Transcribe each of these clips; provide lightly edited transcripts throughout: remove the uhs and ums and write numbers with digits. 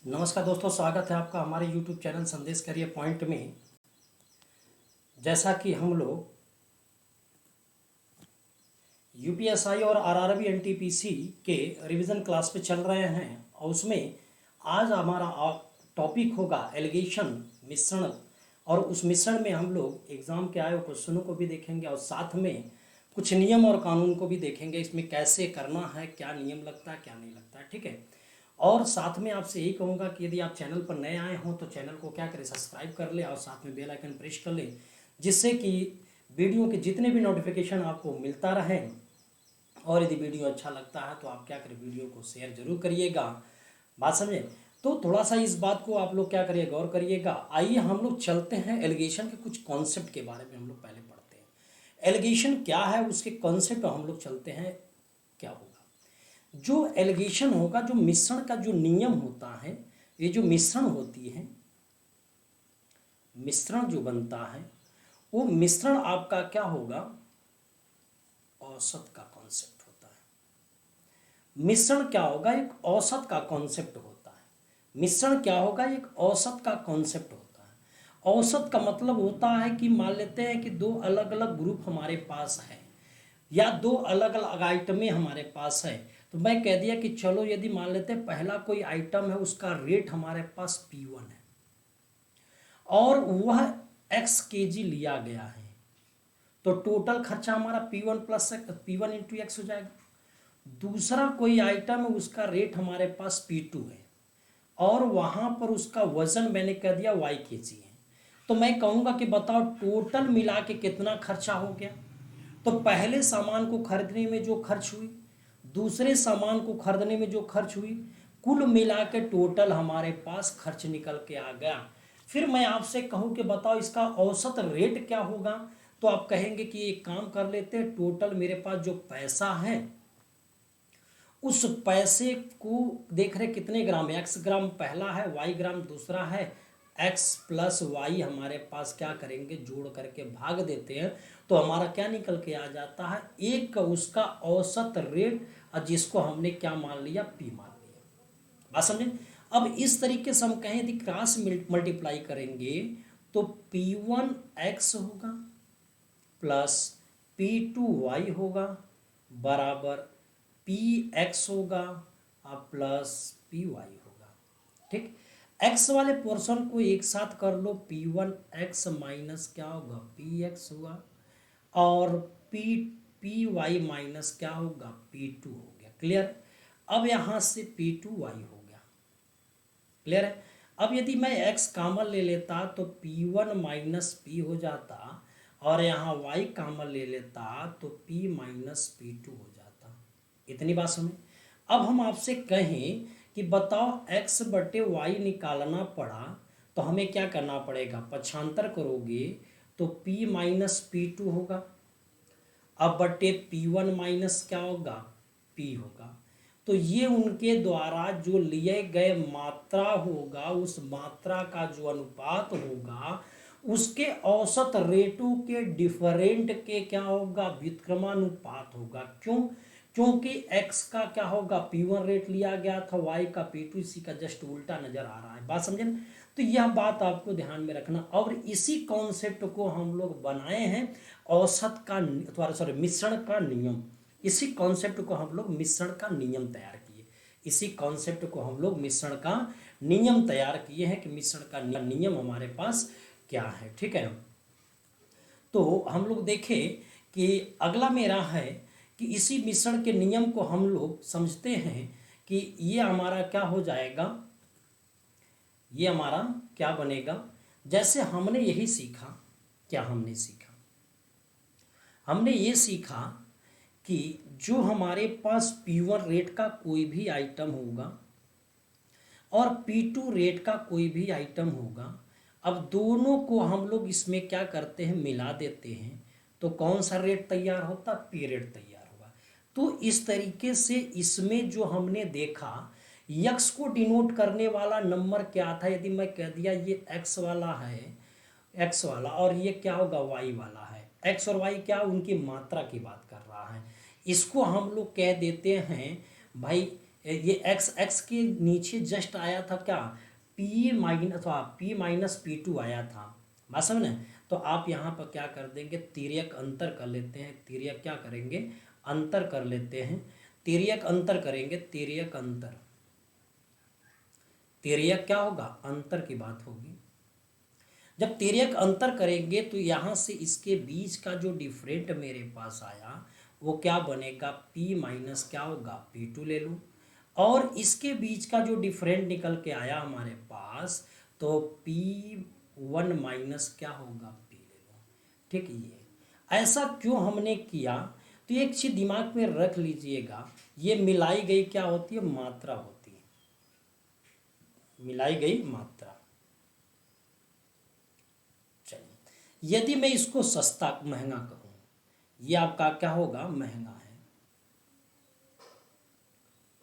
नमस्कार दोस्तों, स्वागत है आपका हमारे YouTube चैनल संदेश करियर पॉइंट में। जैसा कि हम लोग यूपीएसआई और आरआरबी एनटीपीसी के रिवीजन क्लास पे चल रहे हैं और उसमें आज हमारा टॉपिक होगा एलिगेशन मिश्रण। और उस मिश्रण में हम लोग एग्ज़ाम के आए क्वेश्चनों को भी देखेंगे और साथ में कुछ नियम और कानून को भी देखेंगे। इसमें कैसे करना है, क्या नियम लगता है, क्या नहीं लगता है, ठीक है। और साथ में आपसे यही कहूँगा कि यदि आप चैनल पर नए आए हों तो चैनल को क्या करें, सब्सक्राइब कर ले और साथ में बेल आइकन प्रेस कर ले, जिससे कि वीडियो के जितने भी नोटिफिकेशन आपको मिलता रहे। और यदि वीडियो अच्छा लगता है तो आप क्या करें, वीडियो को शेयर जरूर करिएगा। बात समझे? तो थोड़ा सा इस बात को आप लोग क्या करिए, गौर करिएगा। आइए हम लोग चलते हैं एलिगेशन के कुछ कॉन्सेप्ट के बारे में हम लोग पहले पढ़ते हैं। एलिगेशन क्या है, उसके कॉन्सेप्ट हम लोग चलते हैं क्या होगा। जो एलिगेशन होगा, जो मिश्रण का जो नियम होता है, ये जो मिश्रण होती है, मिश्रण जो बनता है वो मिश्रण आपका क्या होगा, औसत का कॉन्सेप्ट होता है। मिश्रण क्या होगा, एक औसत का कॉन्सेप्ट होता है। मिश्रण क्या होगा, एक औसत का कॉन्सेप्ट होता है। औसत का मतलब होता है कि मान लेते हैं कि दो अलग अलग ग्रुप हमारे पास है या दो अलग अलग आइटमें हमारे पास है। तो मैं कह दिया कि चलो यदि मान लेते हैं पहला कोई आइटम है, उसका रेट हमारे पास P1 है और वह x kg लिया गया है, तो टोटल खर्चा हमारा P1 plus P1 into x हो जाएगा। दूसरा कोई आइटम है, उसका रेट हमारे पास P2 है और वहां पर उसका वजन मैंने कह दिया y kg है। तो मैं कहूँगा कि बताओ टोटल मिला के कितना खर्चा हो गया। तो पहले सामान को खरीदने में जो खर्च हुई, दूसरे सामान को खरीदने में जो खर्च हुई, कुल मिला के टोटल हमारे पास खर्च निकल के आ गया। फिर मैं आपसे कहूँ कि बताओ इसका औसत रेट क्या होगा, तो आप कहेंगे कि एक काम कर लेते हैं, टोटल मेरे पास जो पैसा है उस पैसे को देख रहे कितने ग्राम है, एक्स ग्राम पहला है, वाई ग्राम दूसरा है, एक्स प्लस वाई हमारे पास क्या करेंगे, जोड़ करके भाग देते हैं तो हमारा क्या निकल के आ जाता है, एक उसका औसत रेट, और जिसको हमने क्या मान लिया, पी मान लिया। बात समझे? अब इस तरीके से हम कहें यदि क्रॉस मल्टीप्लाई करेंगे तो P1x होगा प्लस P2y होगा बराबर Px होगा और प्लस Py होगा। ठीक, x वाले पोर्शन को एक साथ कर लो, P1x माइनस क्या होगा, Px होगा और Py माइनस क्या होगा, P2 हो गया। क्लियर? अब यहाँ से P2y हो गया। क्लियर है? अब यदि मैं x कॉमन ले लेता तो P1 माइनस P हो जाता और यहाँ y कॉमन ले लेता तो P माइनस P2 हो जाता। इतनी बात समझ। अब हम आपसे कहें कि बताओ x बटे y निकालना पड़ा तो हमें क्या करना पड़ेगा, पक्षांतर करोगे तो P माइनस P2 होगा, अब बटे P1 माइनस क्या होगा, P होगा। तो ये उनके द्वारा जो लिए गए मात्रा होगा, उस मात्रा का जो अनुपात होगा उसके औसत रेटों के डिफरेंट के क्या होगा, व्युत्क्रमानुपात होगा। क्यों? क्योंकि x का क्या होगा, P1 रेट लिया गया था, y का P2, इसी का जस्ट उल्टा नजर आ रहा है। बात समझे ना? तो यह बात आपको ध्यान में रखना। और इसी कॉन्सेप्ट को हम लोग बनाए हैं औसत का, सॉरी, मिश्रण का नियम। इसी कॉन्सेप्ट को हम लोग मिश्रण का नियम तैयार किए। इसी कॉन्सेप्ट को हम लोग मिश्रण का नियम तैयार किए हैं कि मिश्रण का नियम हमारे पास क्या है। ठीक है, तो हम लोग देखें कि अगला मेरा है कि इसी मिश्रण के नियम को हम लोग समझते हैं कि ये हमारा क्या हो जाएगा, ये हमारा क्या बनेगा। जैसे हमने यही सीखा, क्या हमने सीखा, हमने ये सीखा कि जो हमारे पास P1 रेट का कोई भी आइटम होगा और P2 रेट का कोई भी आइटम होगा, अब दोनों को हम लोग इसमें क्या करते हैं, मिला देते हैं, तो कौन सा रेट तैयार होता, P रेट तैयार होगा। तो इस तरीके से इसमें जो हमने देखा, x को डिनोट करने वाला नंबर क्या था, यदि मैं कह दिया ये x वाला है, x वाला, और ये क्या होगा, y वाला है। x और y क्या, उनकी मात्रा की बात कर रहा है। इसको हम लोग कह देते हैं भाई ये x के नीचे जस्ट आया था क्या, P-P-2 आया था, बात समझ में। तो आप यहाँ पर क्या कर देंगे, तिर्यक अंतर कर लेते हैं, तिर्यक क्या करेंगे, अंतर कर लेते हैं, तिर्यक अंतर करेंगे, तिर्यक अंतर, तिर्यक क्या होगा, अंतर की बात होगी। जब तिर्यक अंतर करेंगे तो यहाँ से इसके बीच का जो डिफरेंट मेरे पास आया वो क्या बनेगा, P माइनस क्या होगा, P2 ले लूँ, और इसके बीच का जो डिफरेंट निकल के आया हमारे पास तो P1 माइनस क्या होगा, P ले लो। ठीक, ये ऐसा क्यों हमने किया, तो एक चीज दिमाग में रख लीजिएगा, ये मिलाई गई क्या होती है, मात्रा होती है, मिलाई गई मात्रा। चलिए, यदि मैं इसको सस्ता महंगा कहूँ, ये आपका क्या होगा, महंगा है,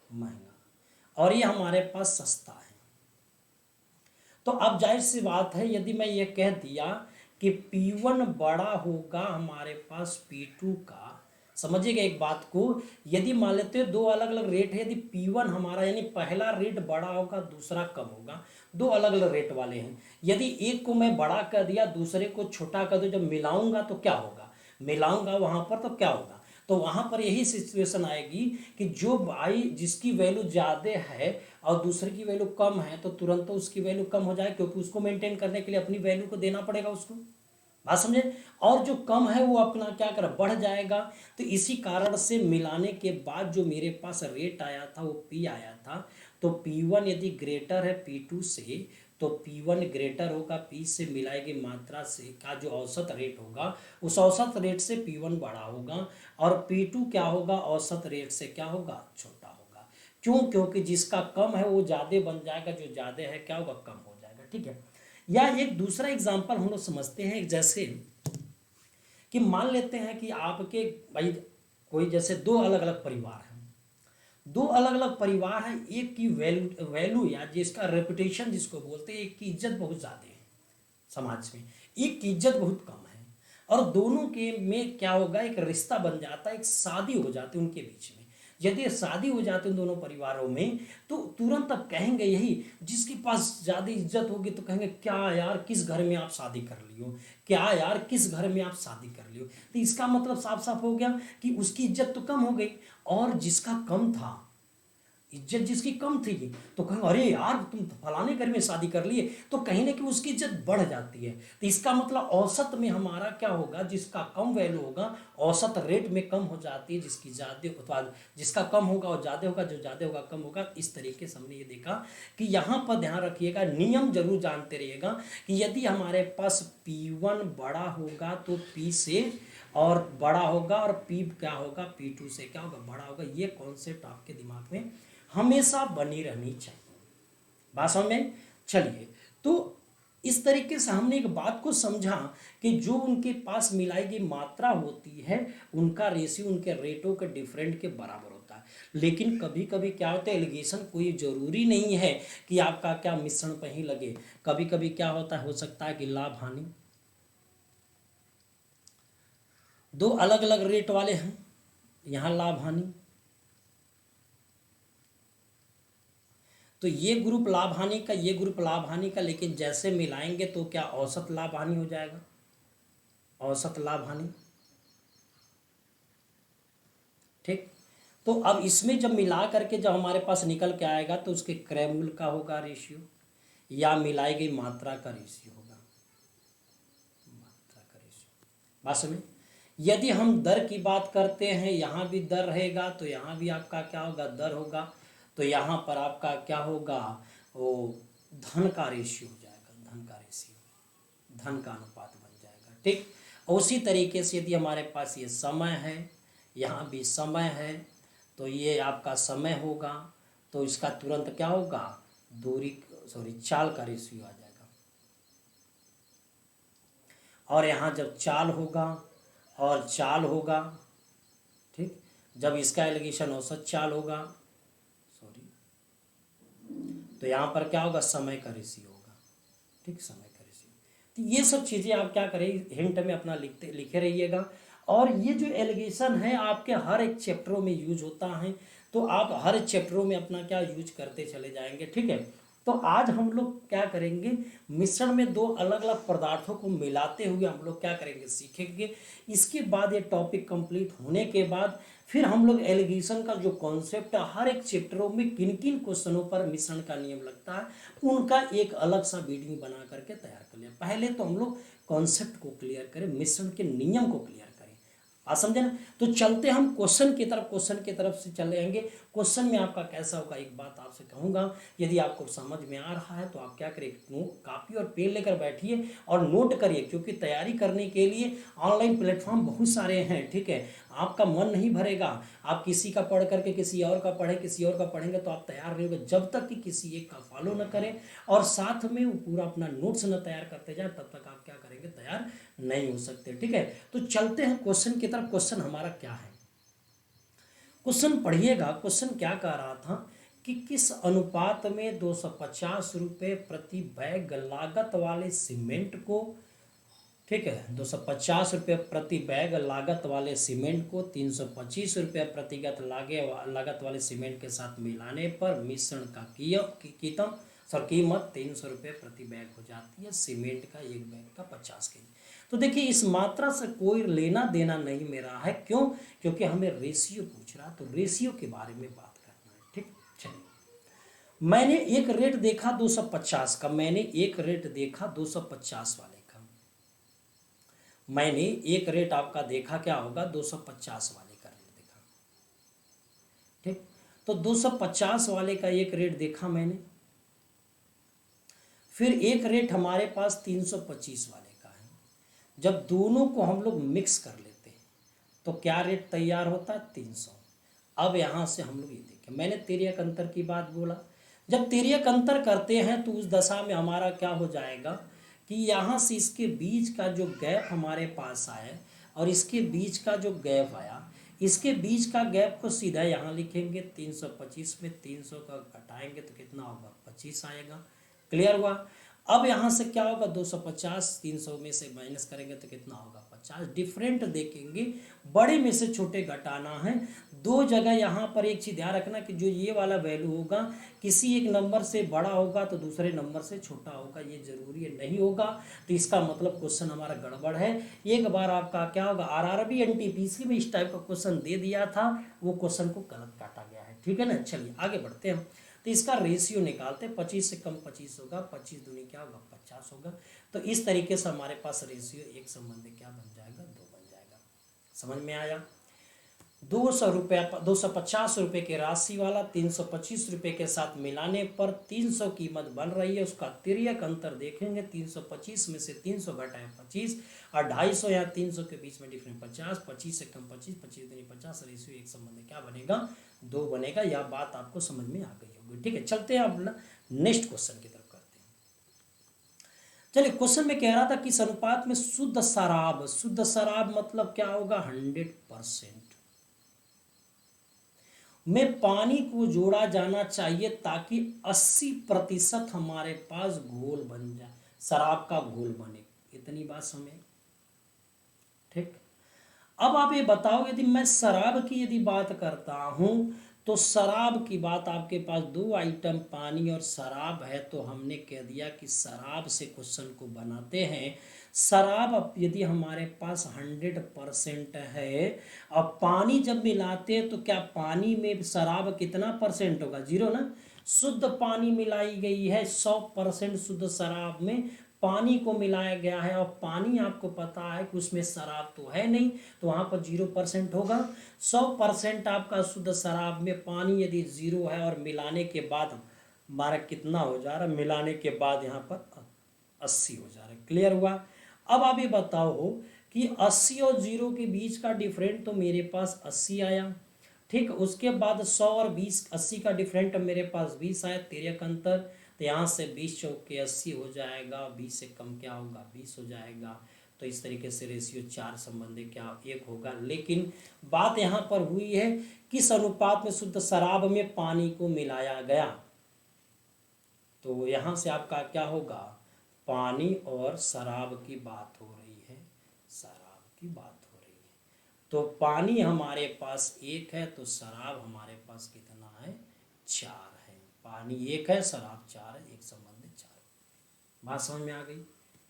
महंगा, और ये हमारे पास सस्ता है। तो अब जाहिर सी बात है, यदि मैं ये कह दिया कि P1 बड़ा होगा हमारे पास P2 का, समझिएगा एक बात को, यदि मान लेते हैं दो अलग अलग रेट है, यदि P1 हमारा यानी पहला रेट बड़ा होगा दूसरा कम होगा, दो अलग अलग रेट वाले हैं, यदि एक को मैं बड़ा कर दिया दूसरे को छोटा कर दो, जब मिलाऊंगा तो क्या होगा, मिलाऊंगा वहां पर तो क्या होगा, तो वहां पर यही सिचुएशन आएगी कि जो भाई जिसकी वैल्यू ज़्यादा है और दूसरे की वैल्यू कम है तो तुरंत तो उसकी वैल्यू कम हो जाए, क्योंकि उसको मेंटेन करने के लिए अपनी वैल्यू को देना पड़ेगा उसको, बात समझे, और जो कम है वो अपना क्या कर बढ़ जाएगा। तो इसी कारण से मिलाने के बाद जो मेरे पास रेट आया था वो P आया था, तो P1 यदि ग्रेटर है P2 से तो P1 ग्रेटर होगा P से मिलाई गई मात्रा से का जो औसत रेट होगा, उस औसत रेट से P1 बड़ा होगा, और P2 क्या होगा, औसत रेट से क्या होगा, छोटा होगा। क्यों, क्योंकि जिसका कम है वो ज़्यादा बन जाएगा, जो ज़्यादा है क्या होगा, कम हो जाएगा। ठीक है, या एक दूसरा एग्जाम्पल हम लोग समझते हैं, जैसे कि मान लेते हैं कि आपके भाई कोई जैसे दो अलग अलग परिवार हैं, दो अलग अलग परिवार हैं, एक की वैल्यू या जिसका रेपुटेशन जिसको बोलते हैं, एक की इज्जत बहुत ज़्यादा है समाज में, एक की इज्जत बहुत कम है, और दोनों के में क्या होगा, एक रिश्ता बन जाता है, एक शादी हो जाती है उनके बीच में। यदि शादी हो जाती है दोनों परिवारों में तो तुरंत अब कहेंगे यही, जिसके पास ज़्यादा इज्जत होगी तो कहेंगे क्या यार किस घर में आप शादी कर लियो, क्या यार किस घर में आप शादी कर लियो। तो इसका मतलब साफ साफ हो गया कि उसकी इज्जत तो कम हो गई, और जिसका कम था, इज्जत जिसकी कम थी तो कहेंगे अरे यार तुम फलाने घर में शादी कर लिए, तो कहीं ना कहीं उसकी इज्जत बढ़ जाती है। तो इसका मतलब औसत में हमारा क्या होगा, जिसका कम वैल्यू होगा औसत रेट में कम हो जाती है, जिसकी ज़्यादा अथवा जिसका कम होगा और ज़्यादा होगा, जो ज़्यादा होगा कम होगा। इस तरीके से हमने ये देखा कि यहाँ पर ध्यान रखिएगा, नियम जरूर जानते रहिएगा कि यदि हमारे पास P1 बड़ा होगा तो P से और बड़ा होगा, और P क्या होगा, P2 से क्या होगा, बड़ा होगा। ये कॉन्सेप्ट आपके दिमाग में हमेशा बनी रहनी चाहिए, बात समझ में। चलिए, तो इस तरीके से हमने एक बात को समझा कि जो उनके पास मिलाई गई मात्रा होती है उनका रेशियो उनके रेटों के डिफरेंट के बराबर होता है। लेकिन कभी कभी क्या होता है, एलिगेशन कोई ज़रूरी नहीं है कि आपका क्या मिश्रण पर ही लगे, कभी कभी क्या होता है, हो सकता है कि लाभ हानि, दो अलग अलग रेट वाले हैं, यहाँ लाभ हानि, तो ये ग्रुप लाभ हानि का, ये ग्रुप लाभ हानि का, लेकिन जैसे मिलाएंगे तो क्या औसत लाभ हानि हो जाएगा, औसत लाभ हानि। ठीक, तो अब इसमें जब मिला करके जब हमारे पास निकल के आएगा तो उसके क्रय मूल्य का होगा रेशियो, या मिलाई गई मात्रा का रेशियो होगा, मात्रा का रेशियो, बात समझ। यदि हम दर की बात करते हैं, यहाँ भी दर रहेगा तो यहाँ भी आपका क्या होगा, दर होगा, तो यहाँ पर आपका क्या होगा, वो धन का रेशियो हो जाएगा, धन का रेशियो, धन का अनुपात बन जाएगा। ठीक, उसी तरीके से यदि हमारे पास ये समय है, यहाँ भी समय है, तो ये आपका समय होगा, तो इसका तुरंत क्या होगा, दूरी सॉरी चाल का रेशियो आ जाएगा, और यहाँ जब चाल होगा और चाल होगा, ठीक, जब इसका एलिगेशन औसत चाल होगा, सॉरी, तो यहाँ पर क्या होगा, समय का रेशियो होगा। ठीक, समय का रेशियो। तो ये सब चीज़ें आप क्या करें, हिंट में अपना लिखे रहिएगा। और ये जो एलिगेशन है आपके हर एक चैप्टरों में यूज होता है, तो आप हर चैप्टरों में अपना क्या यूज करते चले जाएंगे। ठीक है, तो आज हम लोग क्या करेंगे, मिश्रण में दो अलग अलग पदार्थों को मिलाते हुए हम लोग क्या करेंगे, सीखेंगे। इसके बाद ये टॉपिक कंप्लीट होने के बाद फिर हम लोग एलिगेशन का जो कॉन्सेप्ट है, हर एक चैप्टरों में किन किन क्वेश्चनों पर मिश्रण का नियम लगता है, उनका एक अलग सा वीडियो बना करके तैयार कर लिया। पहले तो हम लोग कॉन्सेप्ट को क्लियर करें, मिश्रण के नियम को क्लियर करें। आप समझे ना। तो चलते हम क्वेश्चन की तरफ, क्वेश्चन की तरफ से चले आएंगे। क्वेश्चन में आपका कैसा होगा, एक बात आपसे कहूंगा, यदि आपको समझ में आ रहा है तो आप क्या करें, कॉपी और पेन लेकर बैठिए और नोट करिए, क्योंकि तैयारी करने के लिए ऑनलाइन प्लेटफॉर्म बहुत सारे हैं। ठीक है, आपका मन नहीं भरेगा, आप किसी का पढ़ करके किसी और का पढ़े, किसी और का पढ़ेंगे तो आप तैयार नहीं होंगे। जब तक कि किसी एक का फॉलो न करें और साथ में वो पूरा अपना नोट्स न तैयार करते जाए, तब तक आप क्या करेंगे, तैयार नहीं हो सकते। ठीक है, तो चलते हैं क्वेश्चन की तरफ। क्वेश्चन हमारा क्या है, क्वेश्चन पढ़िएगा। क्वेश्चन क्या कह रहा था कि किस अनुपात में 250 रुपये प्रति बैग लागत वाले सीमेंट को, ठीक है, 250 रुपये प्रति बैग लागत वाले सीमेंट को 325 रुपये प्रतिगत लागत वाले सीमेंट के साथ मिलाने पर मिश्रण का कीमत 300 रुपये प्रति बैग हो जाती है। सीमेंट का एक बैग का 50 केजी। तो देखिए, इस मात्रा से कोई लेना देना नहीं मेरा है। क्यों? क्योंकि हमें रेशियो पूछ रहा, तो रेशियो के बारे में बात करना है। ठीक, चलिए, मैंने एक रेट देखा 250 का, मैंने एक रेट देखा 250 वाले का, मैंने एक रेट आपका देखा क्या होगा, 250 वाले का रेट देखा। ठीक, तो 250 वाले का एक रेट देखा मैंने, फिर एक रेट हमारे पास 325 वाले का है। जब दोनों को हम लोग मिक्स कर लेते हैं तो क्या रेट तैयार होता है, 300। अब यहाँ से हम लोग ये देखें, मैंने तिर्यक अंतर की बात बोला। जब तिर्यक अंतर करते हैं तो उस दशा में हमारा क्या हो जाएगा कि यहाँ से इसके बीच का जो गैप हमारे पास आया और इसके बीच का जो गैप आया, इसके बीच का गैप को सीधा यहाँ लिखेंगे 325 में 300 का घटाएंगे तो कितना होगा, 25 आएगा। क्लियर हुआ। अब यहाँ से क्या होगा, 250 300 में से माइनस करेंगे तो कितना होगा, 50। डिफरेंट देखेंगे, बड़े में से छोटे घटाना है। दो जगह यहाँ पर एक चीज़ ध्यान रखना कि जो ये वाला वैल्यू होगा किसी एक नंबर से बड़ा होगा तो दूसरे नंबर से छोटा होगा, ये जरूरी है, नहीं होगा तो इसका मतलब क्वेश्चन हमारा गड़बड़ है। एक बार आपका क्या होगा, आरआरबी एनटीपीसी में इस टाइप का क्वेश्चन दे दिया था, वो क्वेश्चन को गलत काटा गया है। ठीक है ना, चलिए आगे बढ़ते हैं। तो इसका रेशियो निकालते, 25 से कम 25 होगा, 25 दूनी क्या होगा, 50 होगा। तो इस तरीके से हमारे पास रेशियो एक संबंध क्या बन जाएगा, 2 बन जाएगा। समझ में आया। 200 रुपये 250 रुपये की राशि वाला 325 रुपये के साथ मिलाने पर 300 कीमत बन रही है। उसका तिर्यक अंतर देखेंगे, 325 में से 300 घटाए 25 और 250 या 300 के बीच में डिफरेंस 50, 25 से कम 25, 25 दूनी 50, रेशियो एक संबंध क्या बनेगा, 2 बनेगा। यह बात आपको समझ में आ गई होगी। ठीक है, चलते हैं अपना नेक्स्ट क्वेश्चन की तरफ करते हैं। चलिए, क्वेश्चन में कह रहा था किस अनुपात में शुद्ध शराब, शुद्ध शराब मतलब क्या होगा, 100% में पानी को जोड़ा जाना चाहिए ताकि 80% हमारे पास घोल बन जाए, शराब का घोल बने। इतनी बात समझे। ठीक, अब आप ये बताओ, यदि मैं शराब की यदि बात करता हूं तो शराब की बात, आपके पास दो आइटम पानी और शराब है, तो हमने कह दिया कि शराब से क्वेश्चन को बनाते हैं। शराब यदि हमारे पास 100% है, अब पानी जब मिलाते हैं तो क्या पानी में शराब कितना परसेंट होगा, 0 ना। शुद्ध पानी मिलाई गई है, 100% शुद्ध शराब में पानी को मिलाया गया है, और पानी आपको पता है कि उसमें शराब तो है नहीं, तो वहाँ पर 0% होगा। 100% आपका शुद्ध शराब में पानी यदि 0 है और मिलाने के बाद हमारा कितना हो जा रहा है, मिलाने के बाद यहाँ पर 80 हो जा रहा है। क्लियर हुआ। अब आप ये बताओ कि 80 और 0 के बीच का डिफरेंट तो मेरे पास 80 आया। ठीक, उसके बाद 100 और 20, 80 का डिफरेंट मेरे पास 20 आया, तिर्यक अंतर। तो यहाँ से 20 चौक के 80 हो जाएगा, 20 से कम क्या होगा, 20 हो जाएगा। तो इस तरीके से रेशियो 4 संबंधी क्या 1 होगा। लेकिन बात यहाँ पर हुई है किस अनुपात में शुद्ध शराब में पानी को मिलाया गया, तो यहाँ से आपका क्या होगा, पानी और शराब की बात हो रही है, शराब की बात हो रही है। तो पानी हमारे पास 1 है, तो शराब हमारे पास कितना है, 4 है। पानी 1 है, शराब 4 है, एक संबंध 4। बात समझ में आ गई,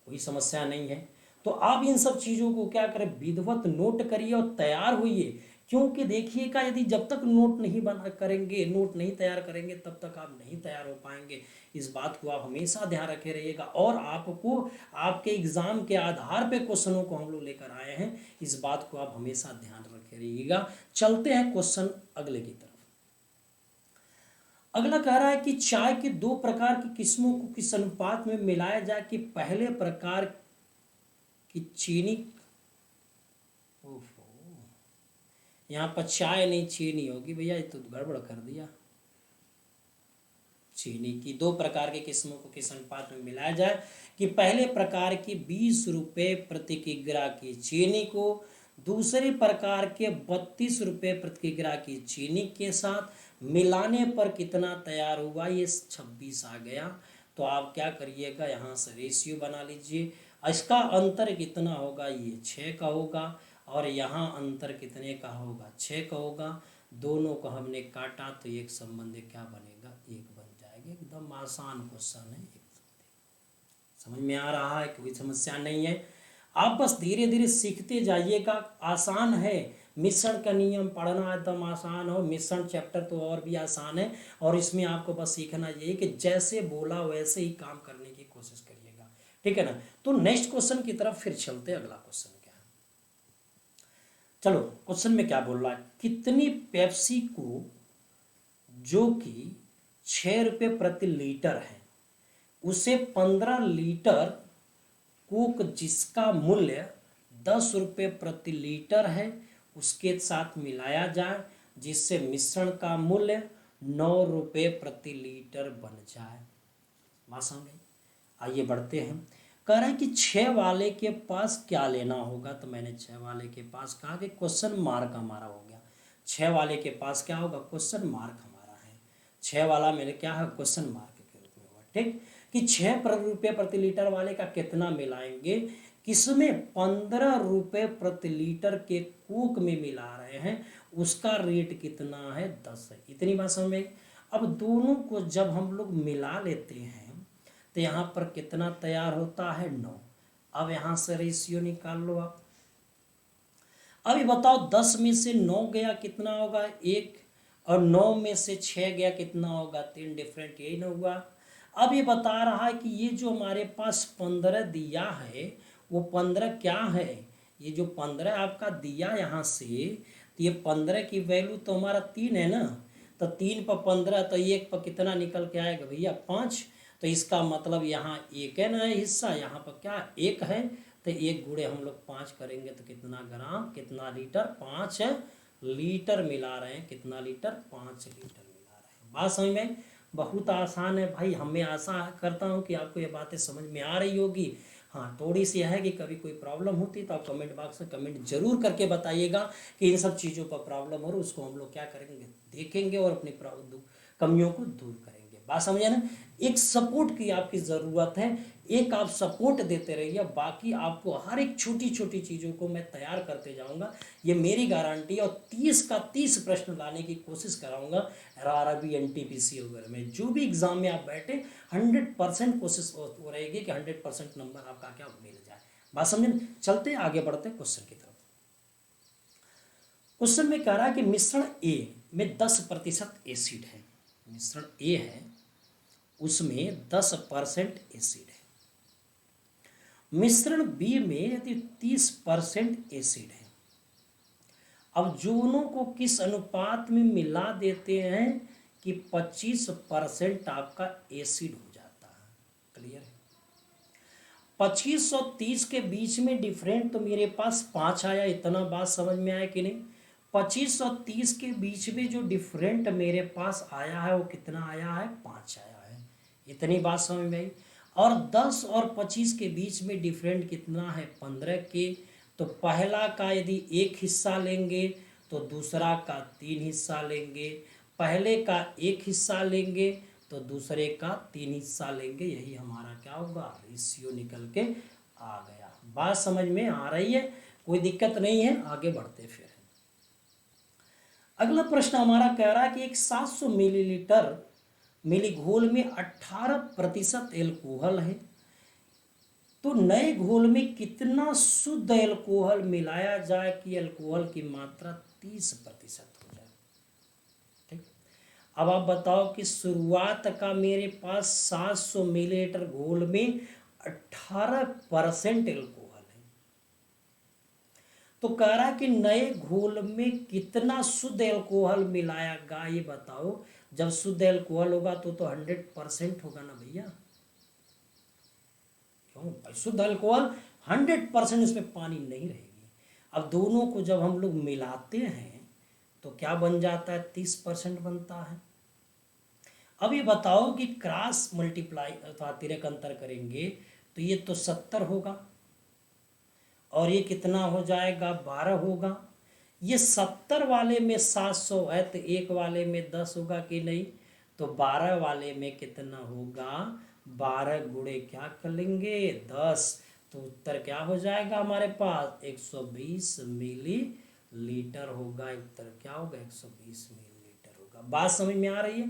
कोई समस्या नहीं है। तो आप इन सब चीज़ों को क्या करें, विधिवत नोट करिए और तैयार होइए। क्योंकि देखिएगा, यदि जब तक नोट नहीं बना करेंगे, नोट नहीं तैयार करेंगे, तब तक आप नहीं तैयार हो पाएंगे। इस बात को आप हमेशा ध्यान रखे रहिएगा। और आपको आपके एग्जाम के आधार पे क्वेश्चनों को हम लोग लेकर आए हैं, इस बात को आप हमेशा ध्यान रखे रहिएगा। चलते हैं क्वेश्चन अगले की तरफ। अगला कह रहा है कि चाय की 2 प्रकार की किस्मों को किस अनुपात में मिलाया जाए कि पहले प्रकार की चीनी, यहाँ पर चाय नहीं चीनी होगी भैया, ये तो गड़बड़ कर दिया। चीनी की 2 प्रकार की किस्मों को किस अनुपात में मिलाया जाए कि पहले प्रकार की 20 रुपये प्रति किग्रा की चीनी को दूसरे प्रकार के 32 रुपये प्रति किग्रा की चीनी के साथ मिलाने पर कितना तैयार हुआ। ये 26 आ गया। तो आप क्या करिएगा, यहाँ से रेशियो बना लीजिए। इसका अंतर कितना होगा, ये 6 का होगा, और यहाँ अंतर कितने का होगा, 6 का होगा। दोनों को हमने काटा तो एक संबंध क्या बनेगा, 1 बन जाएगा। एकदम आसान क्वेश्चन है, समझ में आ रहा है, कोई समस्या नहीं है। आप बस धीरे धीरे सीखते जाइएगा, आसान है। मिश्रण का नियम पढ़ना एकदम आसान हो, मिश्रण चैप्टर तो और भी आसान है। और इसमें आपको बस सीखना यही कि जैसे बोला वैसे ही काम करने की कोशिश करिएगा, ठीक है ना। तो नेक्स्ट क्वेश्चन की तरफ फिर चलते। अगला क्वेश्चन क्या है, चलो क्वेश्चन में क्या बोल रहा है, कितनी पेप्सी को जो कि 6 रुपये प्रति लीटर है, उसे 15 लीटर कोक जिसका मूल्य 10 रुपये प्रति लीटर है उसके साथ मिलाया जाए, जिससे मिश्रण का मूल्य 9 रुपये प्रति लीटर बन जाए। बात समझ, आइए बढ़ते हैं। कह रहे हैं कि 6 वाले के पास क्या लेना होगा। तो मैंने 6 वाले के पास कहा कि क्वेश्चन मार्क हमारा हो गया। 6 वाले के पास क्या होगा, क्वेश्चन मार्क हमारा है। 6 वाला मेरे क्या है, क्वेश्चन मार्क के रूप में होगा, ठीक। कि 6 रुपये प्रति लीटर वाले का कितना मिलाएंगे, किसमें 15 रुपये प्रति लीटर के कोक में मिला रहे हैं, उसका रेट कितना है, 10 है। इतनी बात समझ में। अब दोनों को जब हम लोग मिला लेते हैं तो यहाँ पर कितना तैयार होता है, 9। अब यहाँ से रेशियो निकाल लो आप। अभी बताओ 10 में से 9 गया कितना होगा, 1, और 9 में से 6 गया कितना होगा, 3। डिफरेंट यही ना हुआ। अब ये बता रहा है कि ये जो हमारे पास 15 दिया है वो 15 क्या है, ये जो 15 आपका दिया यहाँ से, तो ये 15 की वैल्यू तो हमारा 3 है ना। तो 3 पर 15 तो 1 पर कितना निकल के आएगा भैया, 5। तो इसका मतलब यहाँ 1 है ना हिस्सा, यहाँ पर क्या 1 है। तो 1 गुणे हम लोग 5 करेंगे तो कितना ग्राम, कितना लीटर, 5 लीटर मिला रहे हैं। कितना लीटर, 5 लीटर मिला रहे हैं। बात समझ में, बहुत आसान है भाई। हमें आशा करता हूँ कि आपको ये बातें समझ में आ रही होगी। हाँ, थोड़ी सी है कि कभी कोई प्रॉब्लम होती तो आप कमेंट बॉक्स में कमेंट जरूर करके बताइएगा कि इन सब चीज़ों पर प्रॉब्लम हो, उसको हम लोग क्या करेंगे, देखेंगे और अपनी कमियों को दूर करेंगे। बात समझे ना। एक सपोर्ट की आपकी ज़रूरत है, एक आप सपोर्ट देते रहिए, बाकी आपको हर एक छोटी छोटी चीज़ों को मैं तैयार करते जाऊंगा, ये मेरी गारंटी है। और 30 का 30 प्रश्न लाने की कोशिश कराऊंगा RRB NTPC वगैरह में। जो भी एग्जाम में आप बैठे 100% कोशिश हो रहेगी कि 100% नंबर आपका क्या मिल जाए। बात समझे। चलते आगे बढ़ते क्वेश्चन की तरफ। क्वेश्चन में कह रहा है कि मिश्रण A में 10% एसिड है। मिश्रण A है उसमें 10% एसिड है। मिश्रण B में यदि 30% एसिड है। अब दोनों को किस अनुपात में मिला देते हैं कि 25% आपका एसिड हो जाता है। क्लियर है। 25 और 30 के बीच में डिफरेंट तो मेरे पास 5 आया। इतना बात समझ में आया कि नहीं। 25 और 30 के बीच में जो डिफरेंट मेरे पास आया है वो कितना आया है, 5 आया है। इतनी बात समझ में आई। और 10 और 25 के बीच में डिफरेंट कितना है, 15 के। तो पहला का यदि 1 हिस्सा लेंगे तो दूसरा का 3 हिस्सा लेंगे। पहले का 1 हिस्सा लेंगे तो दूसरे का 3 हिस्सा लेंगे। यही हमारा क्या होगा, रेशियो निकल के आ गया। बात समझ में आ रही है, कोई दिक्कत नहीं है। आगे बढ़ते फिर। अगला प्रश्न हमारा कह रहा है कि एक 700 मिलीलीटर मिली घोल में 18% एल्कोहल है, तो नए घोल में कितना शुद्ध एल्कोहल मिलाया जाए कि एल्कोहल की मात्रा 30% हो जाए। ठीक, अब आप बताओ कि शुरुआत का मेरे पास 700 मिलीलीटर घोल में 18% एल्कोहल है, तो कह रहा है कि नए घोल में कितना शुद्ध एल्कोहल मिलाएगा, ये बताओ। जब शुद्ध एल्कोहल होगा तो 100% होगा ना भैया, क्यों भाई, शुद्ध अल्कोहल 100%, इसमें पानी नहीं रहेगी। अब दोनों को जब हम लोग मिलाते हैं तो क्या बन जाता है, 30% बनता है। अब ये बताओ कि क्रॉस मल्टीप्लाई अथवा अतिरेक अंतर करेंगे तो ये तो 70 होगा और ये कितना हो जाएगा, 12 होगा। ये 70 वाले में 700 है तो एक वाले में 10 होगा कि नहीं, तो 12 वाले में कितना होगा, 12 गुणे क्या कर लेंगे, 10, तो उत्तर क्या हो जाएगा हमारे पास, 120 मिली लीटर होगा। उत्तर क्या होगा, 120 मिलीलीटर होगा। बात समझ में आ रही है,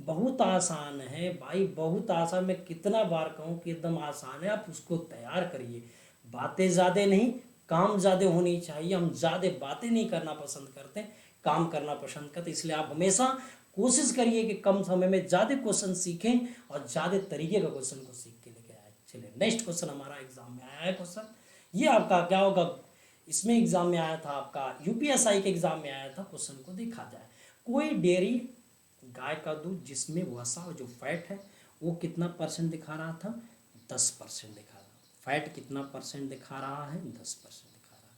बहुत आसान है भाई, बहुत आसान। मैं कितना बार कहूँ कि एकदम आसान है, आप उसको तैयार करिए। बातें ज़्यादा नहीं, काम ज़्यादा होनी चाहिए। हम ज़्यादा बातें नहीं करना पसंद करते, काम करना पसंद करते, इसलिए आप हमेशा कोशिश करिए कि कम समय में ज़्यादा क्वेश्चन सीखें और ज़्यादा तरीके का क्वेश्चन को सीख के लेके आए। चलिए नेक्स्ट क्वेश्चन हमारा एग्जाम में आया है क्वेश्चन, ये आपका क्या होगा, इसमें एग्जाम में आया था, आपका यूपीएसआई के एग्जाम में आया था। क्वेश्चन को देखा जाए, कोई डेयरी गाय का दूध जिसमें वसा जो फैट है वो कितना परसेंट दिखा रहा था, 10% दिखा रहा। फैट कितना परसेंट दिखा रहा है, 10% दिखा रहा है।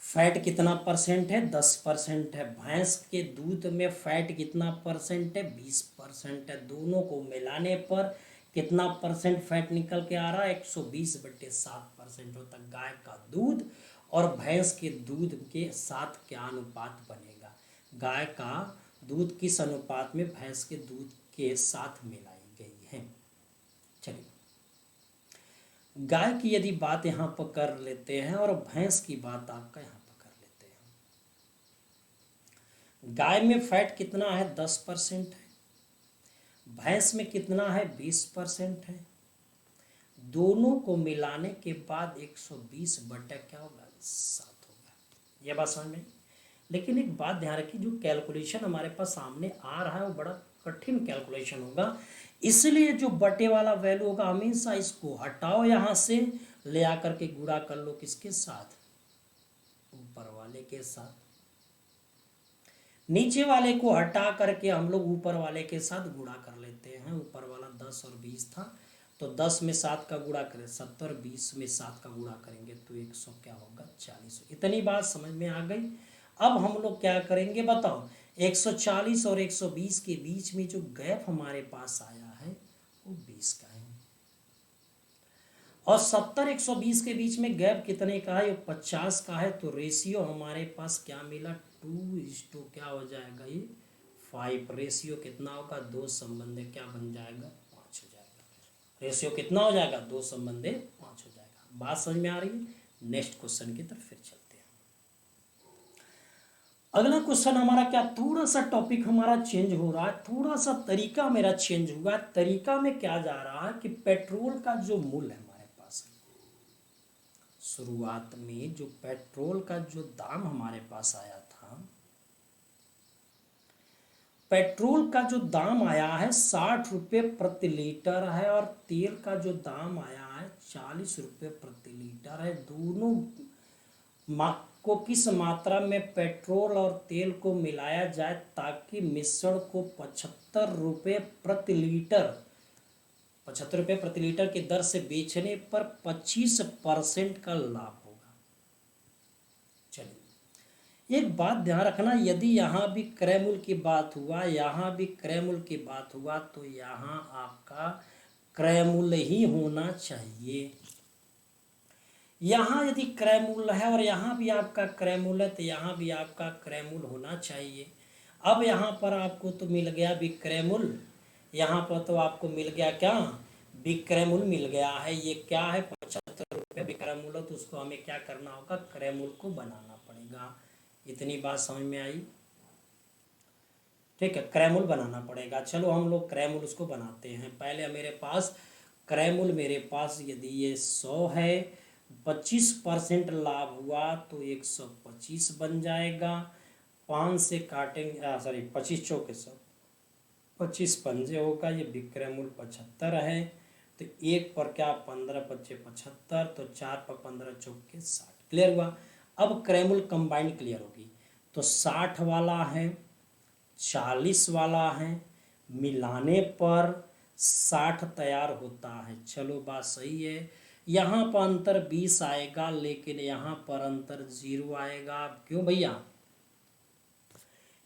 फैट कितना परसेंट है, 10% है। भैंस के दूध में फैट कितना परसेंट है, 20% है। दोनों को मिलाने पर कितना परसेंट फैट निकल के आ रहा है, 120/7% होता। गाय का दूध और भैंस के दूध के साथ क्या अनुपात बनेगा, गाय का दूध किस अनुपात में भैंस के दूध के साथ मिलाई गई है। चलिए, गाय की यदि बात यहाँ पर कर लेते हैं और भैंस की बात आपका यहाँ पर कर लेते हैं। गाय में फैट कितना है, 10% है। भैंस में कितना है, 20% है। दोनों को मिलाने के बाद 120 क्या होगा, 7 होगा। यह बात समझ में। लेकिन एक बात ध्यान रखिए, जो कैलकुलेशन हमारे पास सामने आ रहा है वो बड़ा कठिन कैलकुलेशन होगा, इसलिए जो बटे वाला वैल्यू होगा हमेशा इसको हटाओ, यहाँ से ले आकर के गुणा कर लो किसके साथ, ऊपर वाले के साथ। नीचे वाले को हटा करके हम लोग ऊपर वाले के साथ गुणा कर लेते हैं। ऊपर वाला 10 और 20 था, तो 10 में 7 का गुणा करें 70, 20 में 7 का गुणा करेंगे तो 100 क्या होगा, 40। इतनी बात समझ में आ गई। अब हम लोग क्या करेंगे बताओ, 140 और 120 के बीच में जो गैप हमारे पास आया है वो 20 का है, और 70 120 के बीच में गैप कितने का है, ये 50 का है। तो रेशियो हमारे पास क्या मिला, 2:, क्या हो जाएगा ये 5। रेशियो कितना होगा, 2 संबंध क्या बन जाएगा, 5 हो जाएगा। रेशियो कितना हो जाएगा, 2 संबंध 5 हो जाएगा। बात समझ में आ रही है। नेक्स्ट क्वेश्चन की तरफ फिर चलते हैं। अगला क्वेश्चन हमारा क्या, थोड़ा सा टॉपिक हमारा चेंज हो रहा है, थोड़ा सा तरीका मेरा चेंज हुआ। तरीका में क्या जा रहा है कि पेट्रोल का जो मूल्य हमारे पास है, शुरुआत में जो पेट्रोल का जो दाम हमारे पास आया था, पेट्रोल का जो दाम आया है 60 रुपये प्रति लीटर है, और तेल का जो दाम आया है 40 रुपये प्रति लीटर है। दोनों को किस मात्रा में पेट्रोल और तेल को मिलाया जाए ताकि मिश्रण को 75 रुपये प्रति लीटर, 75 रुपये प्रति लीटर की दर से बेचने पर 25% का लाभ होगा। चलिए, एक बात ध्यान रखना, यदि यहाँ भी क्रय मूल्य की बात हुआ, यहाँ भी क्रय मूल्य की बात हुआ, तो यहाँ आपका क्रय मूल्य ही होना चाहिए। यहाँ यदि क्रय मूल्य है और यहाँ भी आपका क्रय मूल्य है तो यहाँ भी आपका क्रय मूल्य होना चाहिए। अब यहाँ पर आपको तो मिल गया विक्रय मूल्य, यहाँ पर तो आपको मिल गया क्या, विक्रय मूल्य मिल गया है। ये क्या है, 75 रुपये विक्रय मूल्य, तो उसको हमें क्या करना होगा, क्रय मूल्य को बनाना पड़ेगा। इतनी बात समझ में आई? ठीक है, क्रैमुल बनाना पड़ेगा। चलो हम लोग क्रैमुल उसको बनाते हैं। पहले मेरे पास क्रैमुल, मेरे पास यदि ये 100 है, 25% लाभ हुआ तो 125 बन जाएगा। 5 से काटेंगे, सॉरी 25 चौके 100, 25 पंजे होगा, ये विक्रयमूल 75 है। तो एक पर क्या 15 पच्चे 75, तो 4 पर 15 चौके 60। क्लियर हुआ? अब क्रैमुल कंबाइंड क्लियर होगी। तो 60 वाला है, 40 वाला है, मिलाने पर 60 तैयार होता है। चलो बात सही है। यहाँ पर अंतर 20 आएगा, लेकिन यहाँ पर अंतर 0 आएगा। क्यों भैया?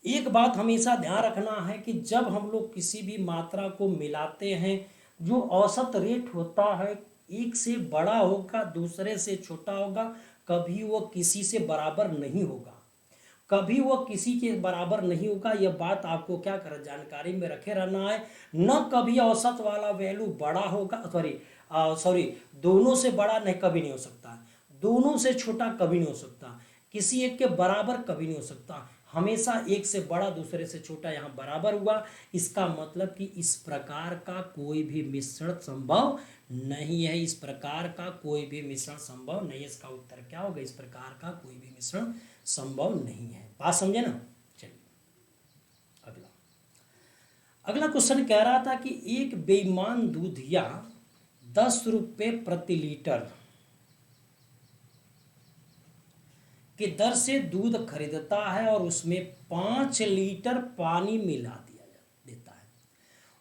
एक बात हमेशा ध्यान रखना है कि जब हम लोग किसी भी मात्रा को मिलाते हैं, जो औसत रेट होता है, एक से बड़ा होगा दूसरे से छोटा होगा, कभी वो किसी से बराबर नहीं होगा, कभी वो किसी के बराबर नहीं होगा। यह बात आपको क्या कर जानकारी में रखे रहना है। न कभी औसत वाला वैल्यू बड़ा होगा, सॉरी दोनों से बड़ा नहीं, कभी नहीं हो सकता। दोनों से छोटा कभी नहीं हो सकता। किसी एक के बराबर कभी नहीं हो सकता। हमेशा एक से बड़ा दूसरे से छोटा यहाँ बराबर हुआ। इसका मतलब कि इस प्रकार का कोई भी मिश्रण संभव नहीं है। इस प्रकार का कोई भी मिश्रण संभव नहीं है। इसका उत्तर क्या होगा? इस प्रकार का कोई भी मिश्रण संभव नहीं है। बात समझे ना? चलिए अगला। अगला क्वेश्चन कह रहा था कि एक बेईमान दूधिया 10 रुपये प्रति लीटर की दर से दूध खरीदता है और उसमें 5 लीटर पानी मिला देता है।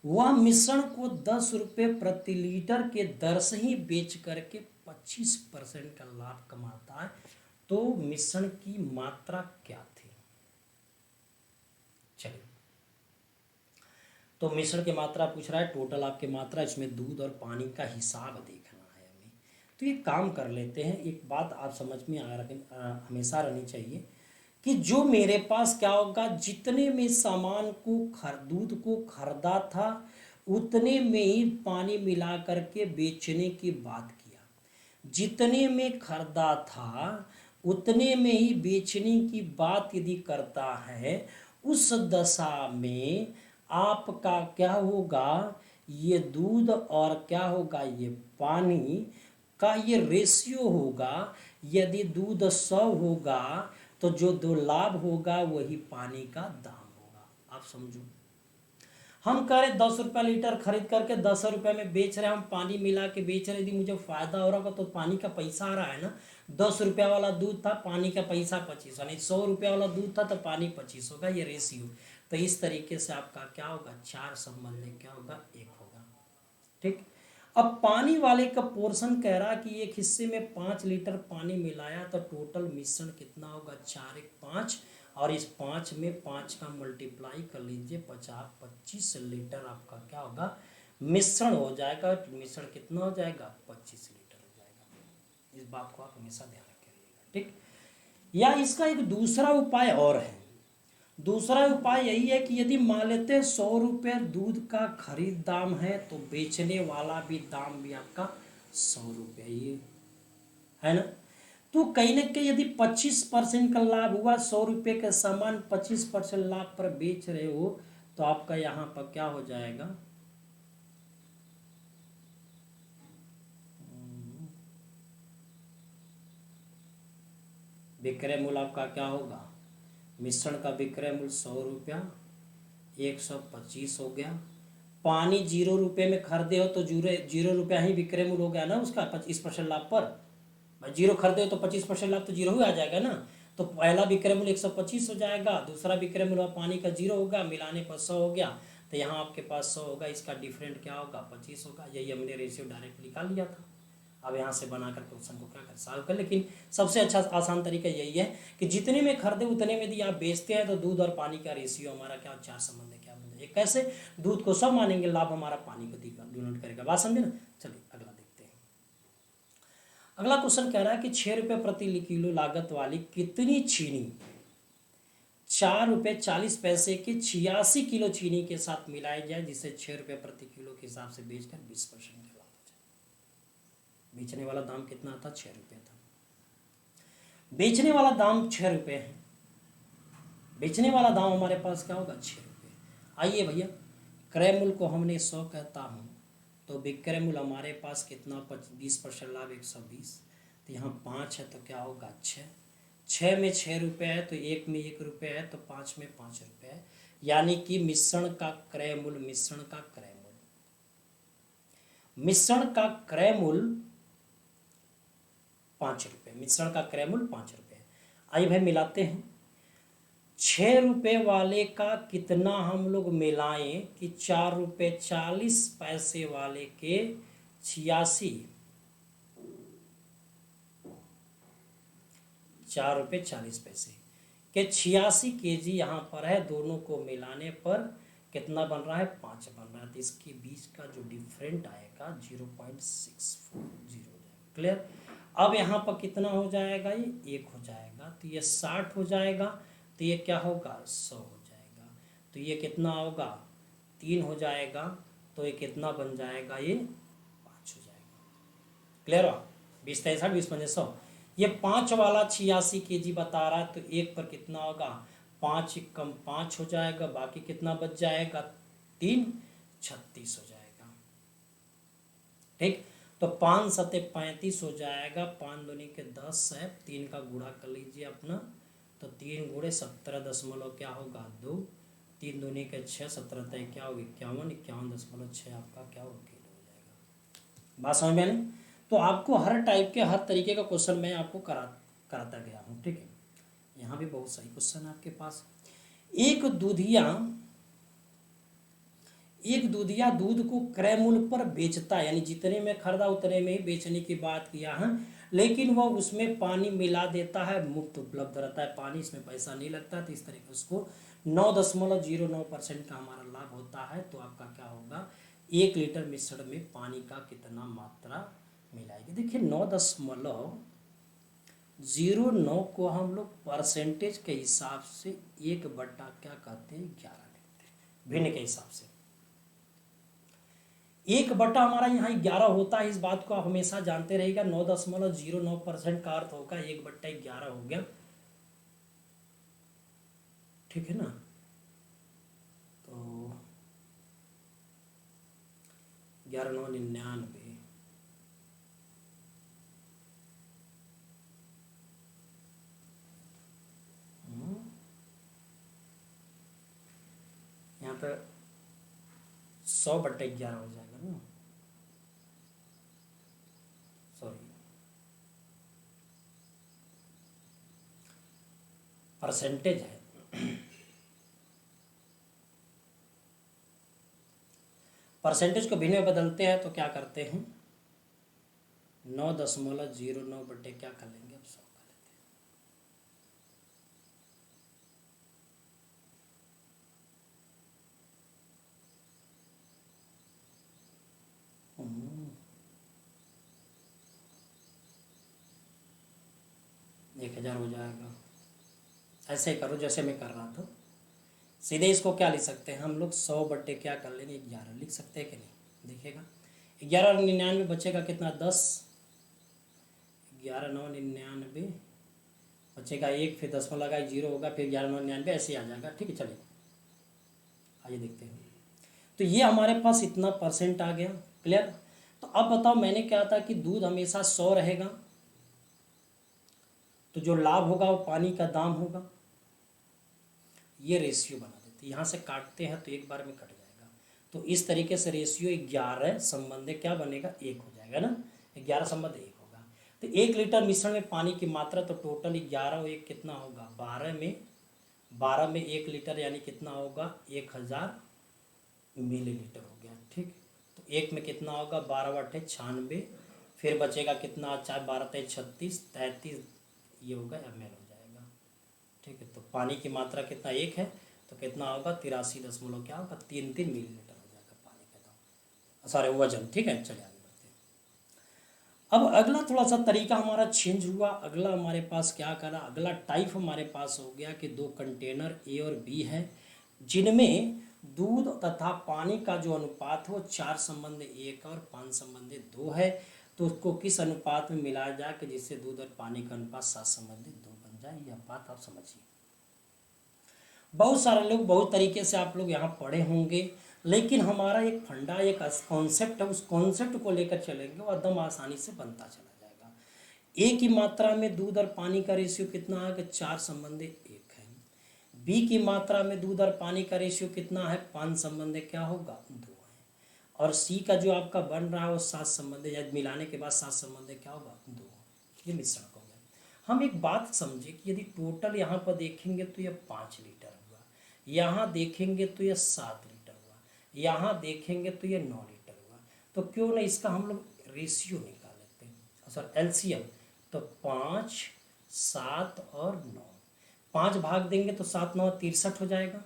वह मिश्रण को 10 रुपये प्रति लीटर के दर से ही बेच करके 25% का लाभ कमाता है। तो मिश्रण की मात्रा क्या थी? चलिए, तो मिश्रण की मात्रा पूछ रहा है, टोटल आपकी मात्रा, इसमें दूध और पानी का हिसाब देखना है हमें। तो ये काम कर लेते हैं। एक बात आप समझ में हमेशा रहनी चाहिए कि जो मेरे पास क्या होगा, जितने में सामान को दूध को खरीदा था, उतने में ही पानी मिला करके बेचने की बात किया। जितने में खरीदा था उतने में ही बेचने की बात यदि करता है, उस दशा में आपका क्या होगा, ये दूध और क्या होगा, ये पानी का ये रेशियो होगा। यदि दूध 100 होगा तो जो दो लाभ होगा वही पानी का दाम होगा। आप समझो, हम कह रहे 10 रुपये लीटर खरीद करके 10 रुपये में बेच रहे हैं, हम पानी मिला के बेच रहे। यदि मुझे फायदा हो रहा होगा तो पानी का पैसा आ रहा है ना। 10 रुपये वाला दूध था, पानी का पैसा 25, यानी 100 रुपये वाला दूध था तो पानी 25 होगा, ये रेशियो। तो इस तरीके से आपका क्या होगा, 4 संबंध में क्या होगा, 1 होगा। ठीक। अब पानी वाले का पोर्शन कह रहा कि एक हिस्से में 5 लीटर पानी मिलाया तो टोटल मिश्रण कितना होगा, 4 1 5, और इस 5 में 5 का मल्टीप्लाई कर लीजिए, 25 लीटर आपका क्या होगा, मिश्रण हो जाएगा। मिश्रण कितना हो जाएगा, 25 लीटर हो जाएगा। इस बात को आप हमेशा ध्यान रखिएगा। ठीक। या इसका एक दूसरा उपाय और है। दूसरा उपाय यही है कि यदि मान लेते हैं 100 रुपये दूध का खरीद दाम है, तो बेचने वाला भी दाम भी आपका 100 रुपये ही है ना। तो कहीं ना कहीं यदि 25% का लाभ हुआ, 100 रुपये के सामान 25% लाभ पर बेच रहे हो, तो आपका यहाँ पर क्या हो जाएगा, विक्रय मूल्य आपका क्या होगा, मिश्रण का विक्रय मूल्य 100 रुपया, 125 हो गया। पानी 0 रुपये में खरीदे हो तो 0 रुपया ही विक्रय मूल्य हो गया ना उसका, 25% लाभ पर। भाई 0 खरीदे हो तो 25% लाभ तो 0 ही आ जाएगा ना। तो पहला विक्रय मूल्य 125 हो जाएगा, दूसरा विक्रय मूल्य पानी का 0 होगा, मिलाने पर 100 हो गया। तो यहाँ आपके पास 100 होगा, इसका डिफरेंट क्या होगा, 25 होगा। यही हमने रेशियो डायरेक्ट निकाल लिया था। अब यहाँ से बनाकर क्वेश्चन को क्या कर सॉल्व कर। लेकिन सबसे अच्छा आसान तरीका यही है कि जितने में खरीदे उतने में यदि आप बेचते हैं तो दूध और पानी का रेशियो हमारा क्या, 4 संबंध है, क्या बन जाए। कैसे, दूध को सब मानेंगे, लाभ हमारा पानी को डिनोट करेगा। बात समझे ना। चलिए अगला देखते हैं। अगला क्वेश्चन कह रहा है कि 6 रुपये प्रति किलो लागत वाली कितनी चीनी 4 रुपये 40 पैसे की 86 किलो चीनी के साथ मिलाई जाए, जिसे 6 रुपये प्रति किलो के हिसाब से बेचकर 20% का लाभ हो जाए। बेचने वाला दाम कितना था, 6 रुपये था। बेचने वाला दाम 6 रुपये है, बेचने वाला दाम हमारे पास क्या होगा 6 रुपये। आइए भैया, क्रय मूल्य को हमने 100 कहता हूँ, तो विक्रय मूल्य हमारे पास कितना 20% लाभ 120, तो यहाँ 5 है तो क्या होगा 6, 6 में 6 रुपये है तो 1 में 1 रुपये है तो 5 में 5 रुपये है, यानी कि मिश्रण का क्रय मूल्य, मिश्रण का क्रय मूल्य, मिश्रण का क्रय मूल्य 5 रुपये, मिश्रण का क्रय मूल्य 5 रुपये। आइए भाई मिलाते हैं, 6 रुपये वाले का कितना हम लोग मिलाएं कि 4 रुपये 40 पैसे वाले के 86, 4 रुपये 40 पैसे के 86 kg यहाँ पर है, दोनों को मिलाने पर कितना बन रहा है 5 बन रहा है, तो इसके बीच का जो डिफरेंट आएगा 0.640 हो जाएगा। क्लियर। अब यहाँ पर कितना हो जाएगा, ये 1 हो जाएगा, तो ये 60 हो जाएगा, तो ये क्या होगा 100 हो जाएगा, तो ये कितना होगा 3 हो जाएगा, तो ये कितना बन जाएगा, ये 5 हो जाएगा। क्लियर हो, 20 63 20 5 100, ये 5 वाला 86 kg बता रहा है, तो 1 पर कितना होगा 5 कम 5 हो जाएगा, बाकी कितना बच जाएगा 3 36 हो जाएगा। ठीक, तो 5 सते 35 हो जाएगा, 5 दूनी के 10 है, 3 का गुणा कर लीजिए अपना, तो 3 गुणे 17 दशमलव क्या होगा 2, 3 दूनी के 6, 17 तय क्या होगा 51, 51.6 आपका क्या होगा किलो हो जाएगा। बात समझ में आई। तो आपको हर टाइप के हर तरीके का क्वेश्चन मैं आपको कराता गया हूँ। ठीक है, यहाँ भी बहुत सही क्वेश्चन है आपके पास। एक दूधिया दूध को क्रय मूल्य पर बेचता है, यानी जितने में खरीदा उतने में ही बेचने की बात किया है, लेकिन वह उसमें पानी मिला देता है, मुफ्त उपलब्ध रहता है पानी, इसमें पैसा नहीं लगता, तो इस तरीके उसको 9.09% का हमारा लाभ होता है। तो आपका क्या होगा 1 लीटर मिश्रण में पानी का कितना मात्रा मिलाएगी। देखिए 9.09 को हम लोग परसेंटेज के हिसाब से 1/, क्या कहते हैं 11 लिखते हैं, भिन्न के हिसाब से 1/, हमारा यहाँ 11 होता है, इस बात को आप हमेशा जानते रहेगा। 9.09% का अर्थ होगा 1/11 हो गया। ठीक है ना, तो 11,999, यहाँ पर 100/11 हो जाएगा ना, सॉरी परसेंटेज है। परसेंटेज को भिन्न में बदलते हैं तो क्या करते हैं 9.09 क्या कर लेंगे, अब 100 कर लेते हैं। 1000 हो जाएगा। ऐसे करो जैसे मैं कर रहा था, सीधे इसको क्या लिख सकते हैं हम लोग 100 क्या कर लेंगे 11 लिख सकते हैं कि नहीं। देखिएगा 11,99 बचेगा कितना 10, 11,999 बचेगा 1, फिर 10 में लगा 0 होगा, फिर 11,999 ऐसे ही आ जाएगा। ठीक है, चलिए आइए देखते हैं। तो ये हमारे पास इतना परसेंट आ गया। क्लियर। तो अब बताओ मैंने क्या था कि दूध हमेशा 100 रहेगा, तो जो लाभ होगा वो पानी का दाम होगा। ये रेशियो बना देते, यहाँ से काटते हैं तो एक बार में कट जाएगा, तो इस तरीके से रेशियो 11 संबंध क्या बनेगा 1 हो जाएगा ना, 11 संबंध 1 होगा। तो 1 लीटर मिश्रण में पानी की मात्रा, तो टोटल 11 और 1 कितना होगा 12 में 1 लीटर यानी कितना होगा 1000 मिलीलीटर हो गया। ठीक, तो 1 में कितना होगा 12/96, फिर बचेगा कितना 4 12 36 33, ये होगा ml हो जाएगा। ठीक है, तो पानी की मात्रा कितना 1 है, तो कितना होगा 83 दशमलव क्या होगा 33 मिलीलीटर हो जाएगा पानी का दाम, सॉरी वजन। ठीक है, चलिए आगे बढ़ते हैं। अब अगला थोड़ा सा तरीका हमारा चेंज हुआ। अगला हमारे पास क्या करा, अगला टाइप हमारे पास हो गया कि 2 कंटेनर ए और बी है, जिनमें दूध तथा पानी का जो अनुपात है वो 4 संबंध 1 और 5 संबंध 2 है। तो उसको किस अनुपात में मिलाया जाए कि जिससे दूध और पानी का अनुपात 7 संबंध 2 बन जाए, यह बात आप समझिए। बहुत सारे लोग बहुत तरीके से आप लोग यहाँ पढ़े होंगे, लेकिन हमारा एक फंडा, एक कॉन्सेप्ट है, उस कॉन्सेप्ट को लेकर चलेंगे वो एकदम आसानी से बनता चला जाएगा। ए की मात्रा में दूध और पानी का रेशियो कितना है कि 4:1 है। बी की मात्रा में दूध और पानी का रेशियो कितना है, 5 क्या होगा, 2 है। और सी का जो आपका बन रहा है वो 7 या मिलाने के बाद 7 क्या होगा, 2। ये मिश्रण हो गया। हम एक बात समझे कि यदि टोटल यहाँ पर देखेंगे तो ये 5 लीटर हुआ, यहाँ देखेंगे तो ये 7 लीटर हुआ, यहाँ देखेंगे तो ये 9 लीटर हुआ, तो क्यों नहीं इसका हम लोग रेशियो निकाल लेते हैं, सॉरी एलसीएम। तो 5, 7 और 9, 5 भाग देंगे तो 7 9 63 हो जाएगा।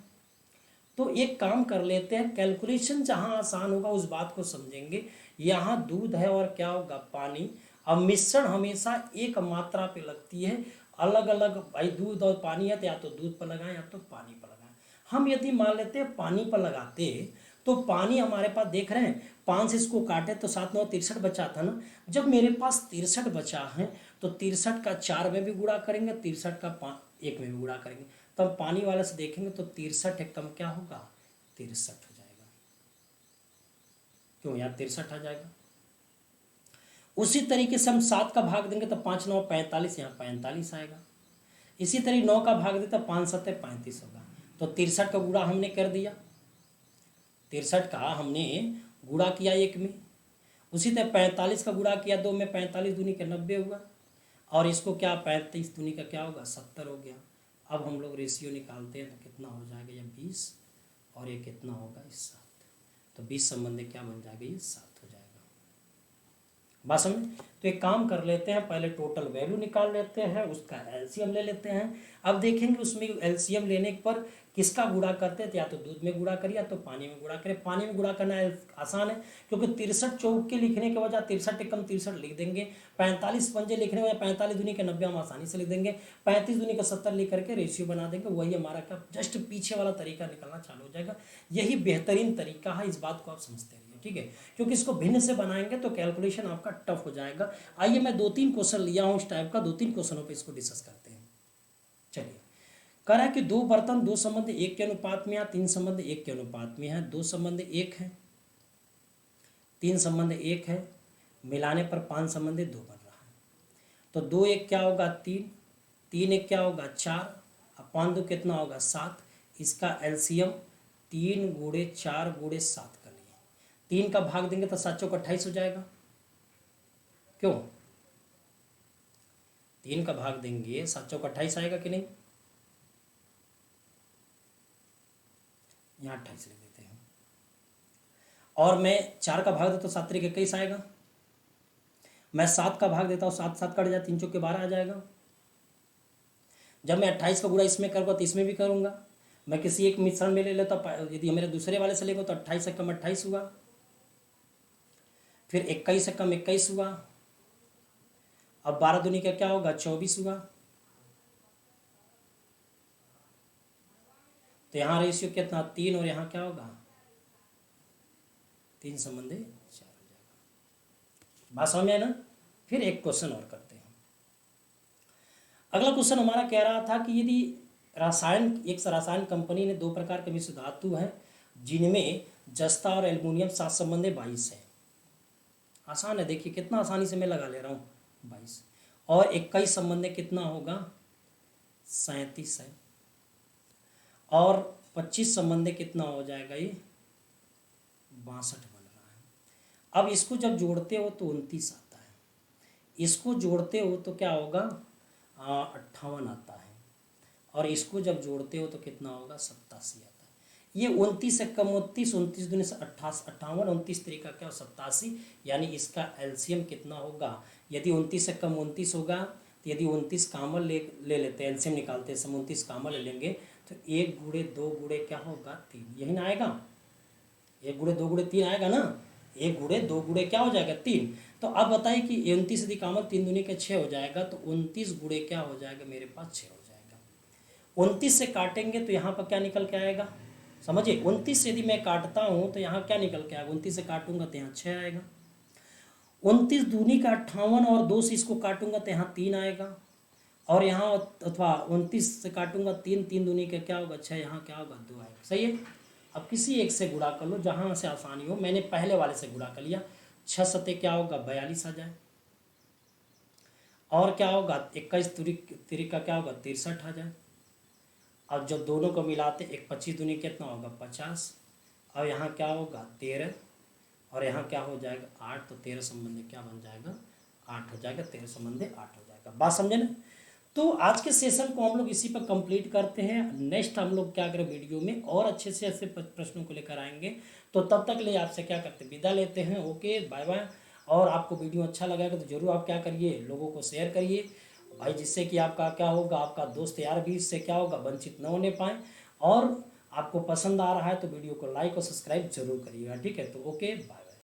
तो एक काम कर लेते हैं, कैलकुलेशन जहाँ आसान होगा उस बात को समझेंगे। यहाँ दूध है और क्या होगा, पानी। अब मिश्रण हमेशा एक मात्रा पे लगती है, अलग अलग भाई दूध और पानी है तो या तो दूध पर लगाएं या तो पानी पर लगाएं। हम यदि मान लेते हैं पानी पर लगाते तो पानी हमारे पास देख रहे हैं 5 से इसको काटे तो 7 9 63 बचा था ना। जब मेरे पास 63 बचा है तो 63 का 4 में भी गुणा करेंगे, 63 का 1 में भी गुणा करेंगे, तो हम पानी वाले से देखेंगे तो 63 एक कम क्या होगा, 63 हो जाएगा। क्यों, यहाँ 63 आ जाएगा। उसी तरीके से हम 7 का भाग देंगे तो 5 9 45, यहाँ 45 आएगा। इसी तरह 9 का भाग दें तो 5 7 35 होगा। तो 63 का गुणा हमने कर दिया, 63 का हमने गुणा किया 1 में। उसी तरह 45 का गुणा किया 2 में, 45 दूनी का 90 हुआ। और इसको क्या 35 दूनी का क्या होगा, 70 हो गया। अब हम लोग रेशियो निकालते हैं तो कितना हो जाएगा, ये 20 और ये कितना होगा, ये 7। तो 20 क्या बन जाएगा, ये 7 हो जाएगा। बात समझ। तो एक काम कर लेते हैं, पहले टोटल वैल्यू निकाल लेते हैं, उसका एलसीएम ले लेते हैं। अब देखेंगे उसमें एलसीएम लेने पर किसका गुणा करते हैं, तो या तो दूध में गुणा करिए या तो पानी में गुणा करें। पानी में गुणा करना आसान है, क्योंकि 63 चौक के लिखने के बजाय 63 एकम 63 लिख देंगे। 45 पंजे लिखने के बजाय 45 दूनी के 90 हम आसानी से लिख देंगे। 35 दूनी का 70 लिख करके रेशियो बना देंगे। वही हमारा क्या जस्ट पीछे वाला तरीका निकलना चालू हो जाएगा। यही बेहतरीन तरीका है, इस बात को आप समझते रहिए, ठीक है। क्योंकि इसको भिन्न से बनाएंगे तो कैलकुलेशन आपका टफ हो जाएगा। आइए मैं 2-3 क्वेश्चन लिया हूँ इस टाइप का, 2-3 क्वेश्चनों पे इसको डिस्कस करते हैं। चलिए, कह रहा है कि 2 बर्तन 2 संबंध 1 के अनुपात में या 3 संबंध 1 के अनुपात में है। 2 संबंध 1 है, 3 संबंध 1 है, मिलाने पर 5 संबंध 2 बन रहा है। तो 2 1 क्या होगा, 3, 3 1 क्या होगा, 4, अब 5 2 कितना होगा, 7। इसका एलसीएम 3 गुणे 4 गुणे 7 कर लिए। 3 का भाग देंगे तो 7 चौक 28 हो जाएगा। क्यों, 3 का भाग देंगे 7 चौक 28 आएगा कि नहीं, यहाँ 28 लिख देते हैं। और मैं 4 का भाग देता हूँ 7 3 21 आएगा। मैं 7 का भाग देता हूँ, 7 7 कट जाए, 3 चौके 12 आ जाएगा। जब मैं 28 का गुणा इसमें करूँगा तो इसमें भी करूँगा। मैं किसी एक मिश्रण में ले लेता हूँ, यदि मेरे दूसरे वाले से लेगा तो 28 से कम 28 हुआ, फिर 21 से कम 21 हुआ। अब 12 दूनी का क्या होगा, 24 हुआ। तो यहाँ रेशियो कितना, 3, और यहाँ क्या होगा, 3 संबंध 4 हो जाएगा। बात समझ में ना। फिर एक क्वेश्चन और करते हैं। अगला क्वेश्चन हमारा कह रहा था कि यदि एक रासायन कंपनी ने 2 प्रकार के मिश्र धातु हैं जिनमें जस्ता और एल्युमिनियम 7 संबंध 22 है। आसान है, देखिए कितना आसानी से मैं लगा ले रहा हूँ, 22 और 21 संबंध कितना होगा, 37 है। और 25 संबंध कितना हो जाएगा, ये 62 बन रहा है। अब इसको जब जोड़ते हो तो 29 आता है, इसको जोड़ते हो तो क्या होगा, 58 आता है, और इसको जब जोड़ते हो तो कितना होगा, 87 आता है। ये 29 से कम 29, 29 दूनी से 58, 29 तरीका क्या, 87। यानी इसका एलसीएम कितना होगा, यदि 29 से कम 29 होगा तो यदि 29 कामल ले लेते हैं, एलसीएम निकालते हैं, 29 कामल ले लेंगे तो 1 गुणे 2 गुणे क्या होगा, 3, यही ना आएगा। 1 गुणे 2 गुणे 3 आएगा ना, 1 गुणे 2 गुणे क्या हो जाएगा, 3। तो अब बताइए कि 29 यदि कामल 3 दूनी के 6 हो जाएगा, तो 29 गुणे क्या हो जाएगा, मेरे पास 6 हो जाएगा। 29 से काटेंगे तो यहाँ पर क्या निकल के आएगा, समझिए 29 से यदि मैं काटता हूँ तो यहाँ क्या निकल के आएगा, 29 से काटूंगा तो यहाँ 6 आएगा। 29 दूनी का 58 और 2 से इसको काटूंगा तो यहाँ 3 आएगा। और यहाँ अथवा 29 से काटूंगा 3, 3 दूनी के क्या होगा 6, यहाँ क्या होगा 2 आएगा। सही है। अब किसी एक से गुणा कर लो जहाँ से आसानी हो। मैंने पहले वाले से गुणा कर लिया, 6 सते क्या होगा 42 आ जाए, और क्या होगा 21 तिरी का क्या होगा 63 आ जाए। अब जब दोनों को मिलाते 1 25 दूनी कितना होगा 50, और यहाँ क्या होगा 13, और यहाँ क्या हो जाएगा 8, तो 13 संबंधी क्या बन जाएगा 8 हो जाएगा, 13 संबंधी 8 हो जाएगा। बात समझे ना। तो आज के सेशन को हम लोग इसी पर कंप्लीट करते हैं। नेक्स्ट हम लोग क्या करें वीडियो में और अच्छे से ऐसे प्रश्नों को लेकर आएंगे। तो तब तक ले आपसे क्या करते हैं विदा लेते हैं। Okay bye bye. और आपको वीडियो अच्छा लगेगा तो जरूर आप क्या करिए लोगों को शेयर करिए भाई, जिससे कि आपका क्या होगा आपका दोस्त यार भी इससे क्या होगा वंचित न होने पाए। और आपको पसंद आ रहा है तो वीडियो को लाइक और सब्सक्राइब जरूर करिएगा। ठीक है, तो ओके बाय।